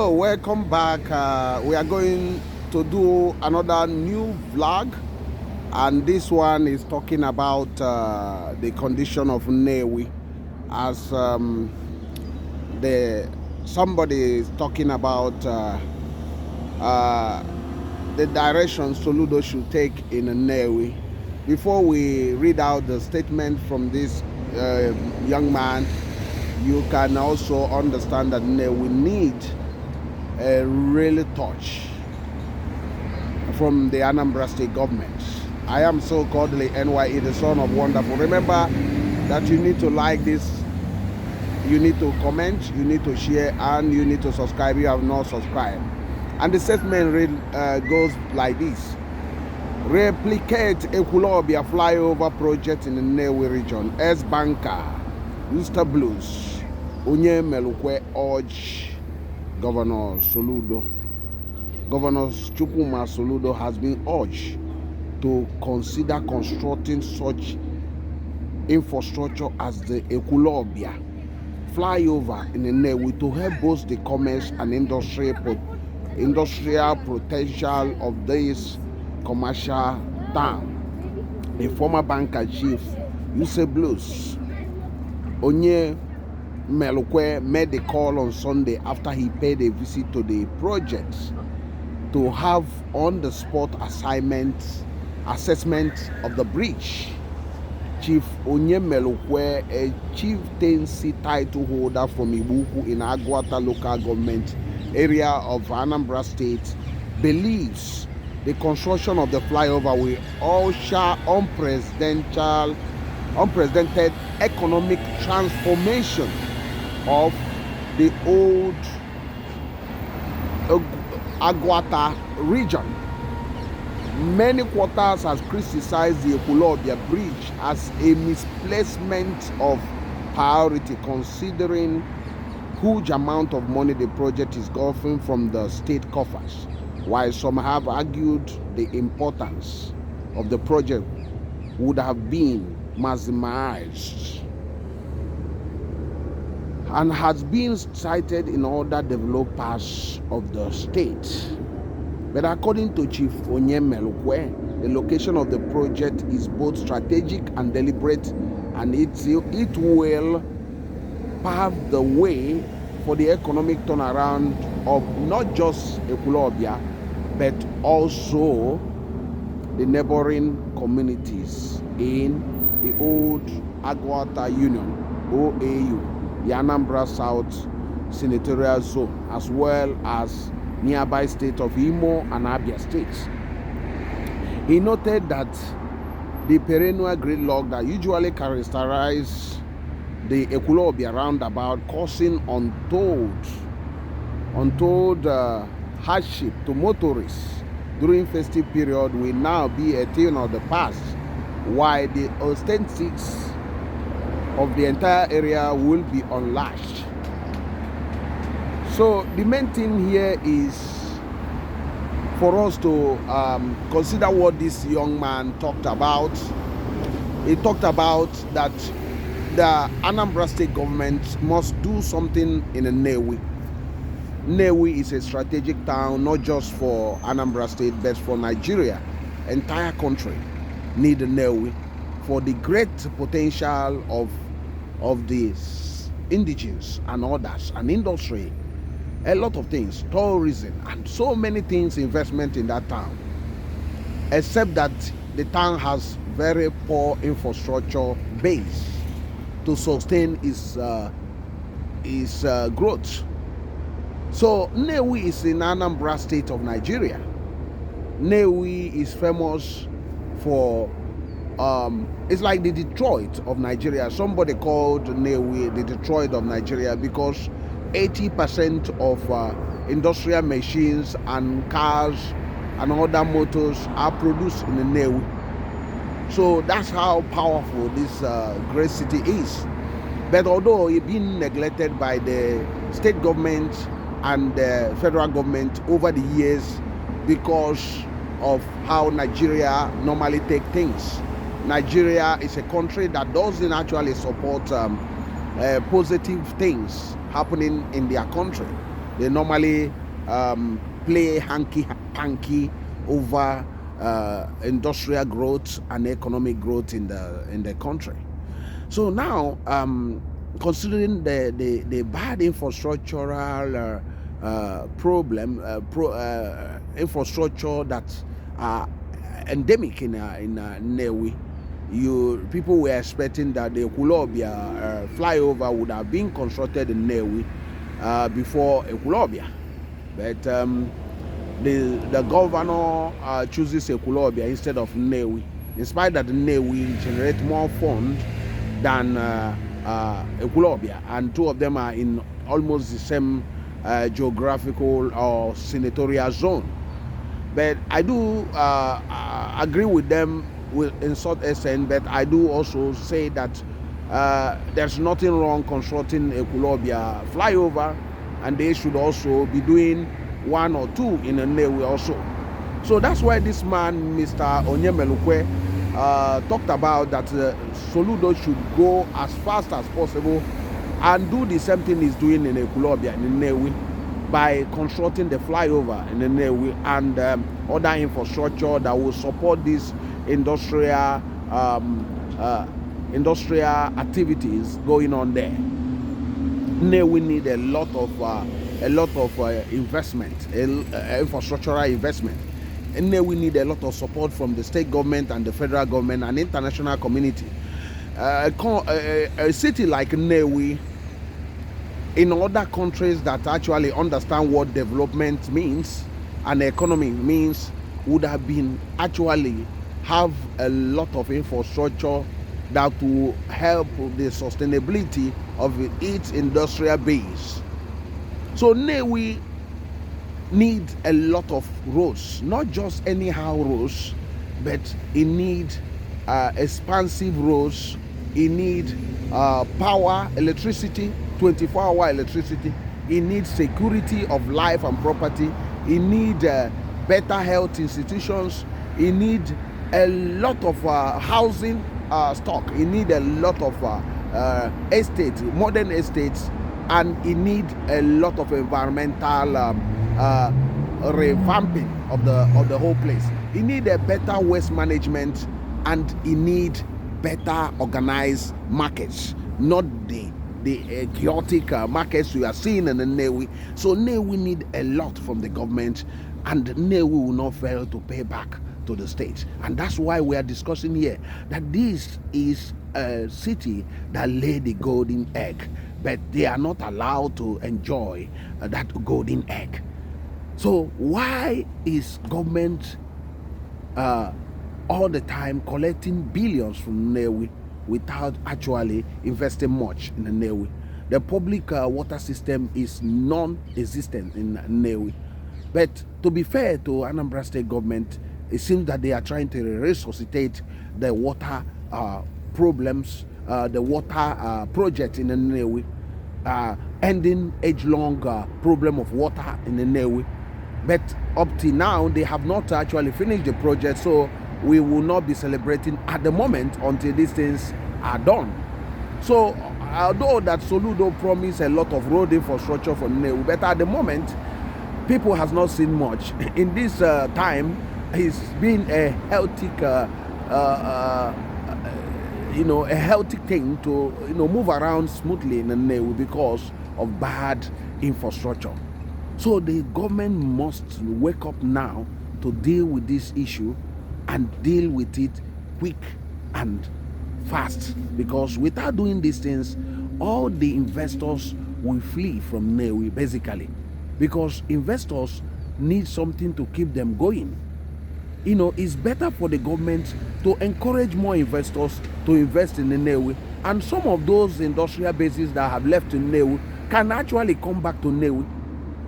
So welcome back. We are going to do another new vlog, and this one is talking about the condition of Nnewi, as somebody is talking about the direction Soludo should take in Nnewi. Before we read out the statement from this young man, you can also understand that Nnewi need a real touch from the Anambra State government. I am so Kodili-nye, the son of wonderful. Remember that you need to like this, you need to comment, you need to share, and you need to subscribe. You have not subscribed. And the statement goes like this: replicate Ekwulobia flyover project in the Nnewi region. Banker Mr. Blues Onye Melukwe urge Governor Soludo. Governor Soludo has been urged to consider constructing such infrastructure as the Ekwulobia flyover in Nnewi to help boost the commerce and industrial potential of this commercial town. The former banker chief Mr. Blues Onye Melukwe made the call on Sunday after he paid a visit to the project to have on-the-spot assessment of the bridge. Chief Onye Melukwe, a chieftaincy title holder from Ibuku in Agwata local government area of Anambra State, believes the construction of the flyover will usher unprecedented economic transformation of the old Agwata region. Many quarters has criticized the Ekwulobia bridge as a misplacement of priority, considering huge amount of money the project is getting from the state coffers, while some have argued the importance of the project would have been maximized and has been cited in other developed parts of the state. But according to Chief Onye Melukwe, the location of the project is both strategic and deliberate, and it will pave the way for the economic turnaround of not just Ekwulobia, but also the neighboring communities in the old Agwata Union, OAU, the Anambra South Senatorial Zone, as well as nearby states of Imo and Abia states. He noted that the perennial gridlock that usually characterizes the Ekwulobia roundabout, causing untold hardship to motorists during festive period, will now be a thing of the past, while the aesthetics of the entire area will be unlatched. So the main thing here is for us to consider what this young man talked about. He talked about that the Anambra State government must do something in Nnewi. Nnewi is a strategic town, not just for Anambra State, but for Nigeria. Entire country need Nnewi for the great potential of the indigenous and others, and industry, a lot of things, tourism, and so many things, investment in that town. Except that the town has very poor infrastructure base to sustain its growth. So Nnewi is in Anambra State of Nigeria. Nnewi is famous for it's like the Detroit of Nigeria. Somebody called Nnewi the Detroit of Nigeria because 80% of industrial machines and cars and other motors are produced in Nnewi. So that's how powerful this great city is. But although it's been neglected by the state government and the federal government over the years because of how Nigeria normally take things. Nigeria is a country that doesn't actually support positive things happening in their country. They normally play hanky-panky over industrial growth and economic growth in the country. So now, considering the bad infrastructural problem, infrastructure that are endemic in Nnewi, people were expecting that the Ekwulobia flyover would have been constructed in Nnewi before Ekwulobia, but the governor chooses Ekwulobia instead of Nnewi, in spite that Nnewi generate more funds than Ekwulobia, and two of them are in almost the same geographical or senatorial zone. But I do agree with them in sort extent, but I do also say that there's nothing wrong constructing Ekwulobia flyover, and they should also be doing one or two in Nnewi also. So that's why this man, Mr. Onyemelukwe, talked about that Soludo should go as fast as possible and do the same thing he's doing in Ekwulobia in Nnewi, by constructing the flyover in Nnewi and other infrastructure that will support these industrial activities going on there. Nnewi need a lot of investment, infrastructural investment. Nnewi need a lot of support from the state government and the federal government and international community. A city like Nnewi, in other countries that actually understand what development means and economy means, would have been actually have a lot of infrastructure that will help the sustainability of its industrial base. So Nnewi need a lot of roads, not just anyhow roads, but it need expansive roads. It need power, electricity, 24-hour electricity. It needs security of life and property. It need better health institutions. It need a lot of housing stock. It need a lot of estates, modern estates, and it need a lot of environmental revamping of the whole place. It need a better waste management, and it need better organized markets, not the chaotic markets we are seeing in the Nnewi. So Nnewi need a lot from the government, and Nnewi will not fail to pay back to the state. And that's why we are discussing here that this is a city that laid the golden egg, but they are not allowed to enjoy that golden egg. So why is government all the time collecting billions from Nnewi without actually investing much in Nnewi? The public water system is non-existent in Nnewi. But to be fair to Anambra State government, it seems that they are trying to resuscitate the water problems, the water project in Nnewi, ending age-long problem of water in Nnewi. But up to now, they have not actually finished the project, so we will not be celebrating at the moment until these things are done. So although that Soludo promised a lot of road infrastructure for Nnewi, but at the moment, people has not seen much. In this time, it's been a healthy, a healthy thing to move around smoothly in Nnewi because of bad infrastructure. So the government must wake up now to deal with this issue and deal with it quick and fast, because without doing these things, all the investors will flee from Nnewi basically, because investors need something to keep them going. It's better for the government to encourage more investors to invest in Nnewi, and some of those industrial bases that have left in Nnewi can actually come back to Nnewi.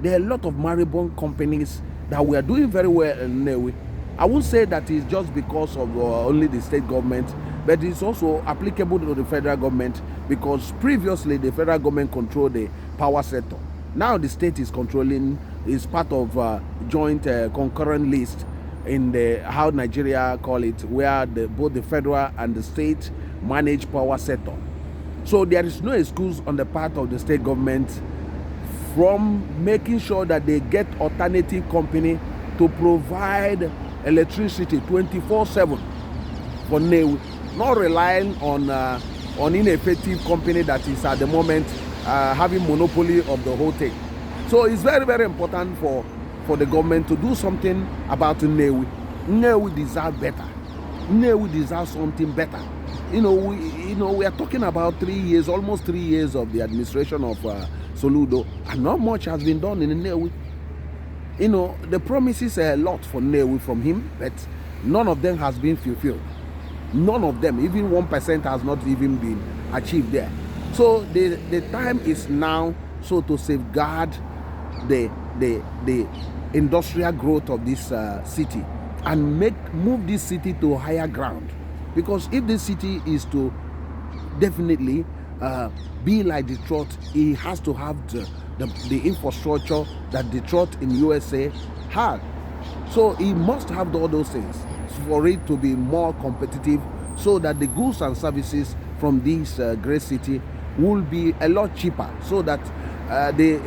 There are a lot of maribond companies that were doing very well in Nnewi. I won't say that it's just because of only the state government, but it's also applicable to the federal government, because previously the federal government controlled the power sector. Now the state is controlling, is part of joint concurrent list in the how Nigeria call it, where both the federal and the state manage power sector. So there is no excuse on the part of the state government from making sure that they get alternative company to provide electricity 24/7 for Nnewi, not relying on ineffective company that is at the moment having monopoly of the whole thing. So it's very, very important for the government to do something about Nnewi. Nnewi deserve better. Nnewi deserves something better. We are talking about 3 years, almost 3 years of the administration of Soludo, and not much has been done in Nnewi. The promises are a lot for Nnewi from him, but none of them has been fulfilled. None of them, even 1% has not even been achieved there. So the time is now so to safeguard the industrial growth of this city and move this city to higher ground. Because if this city is to definitely be like Detroit, it has to have the infrastructure that Detroit in USA had. So it must have all those things for it to be more competitive, so that the goods and services from this great city will be a lot cheaper, so that the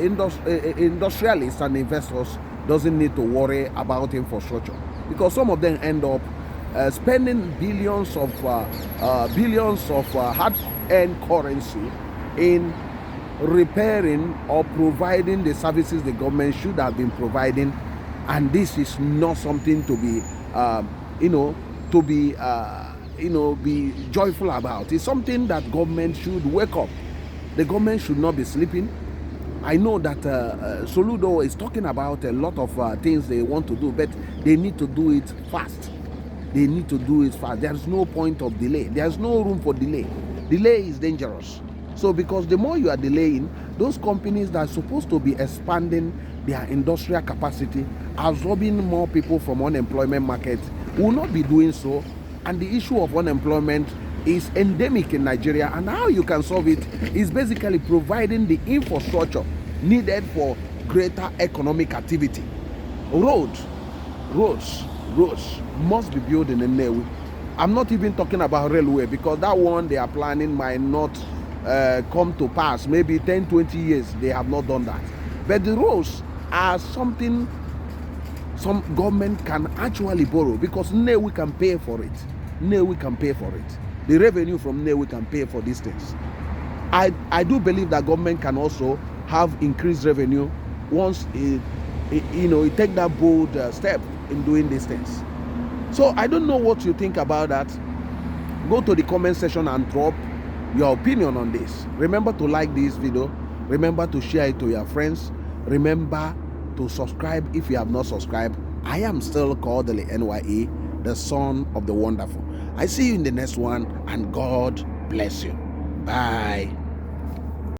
industrialists and investors doesn't need to worry about infrastructure, because some of them end up spending billions of hard-earned currency in repairing or providing the services the government should have been providing, and this is not something to be be joyful about. It's something that government should wake up. The government should not be sleeping. I know that Soludo is talking about a lot of things they want to do, but they need to do it fast. They need to do it fast. There's no point of delay. There's no room for delay. Delay is dangerous. So because the more you are delaying, those companies that are supposed to be expanding their industrial capacity, absorbing more people from unemployment market, will not be doing so. And the issue of unemployment is endemic in Nigeria, and how you can solve it is basically providing the infrastructure needed for greater economic activity. Roads must be built in Nnewi. I'm not even talking about railway, because that one they are planning might not come to pass. Maybe 10-20 years they have not done that. But the roads are something some government can actually borrow, because Nnewi can pay for it. Nnewi can pay for it. The revenue from Nnewi can pay for these things. I do believe that government can also have increased revenue once it take that bold step in doing these things. So I don't know what you think about that. Go to the comment section and drop your opinion on this. Remember to like this video. Remember to share it to your friends. Remember to subscribe if you have not subscribed. I am still Kodili-nye, the son of the wonderful. I see you in the next one, and God bless you. Bye.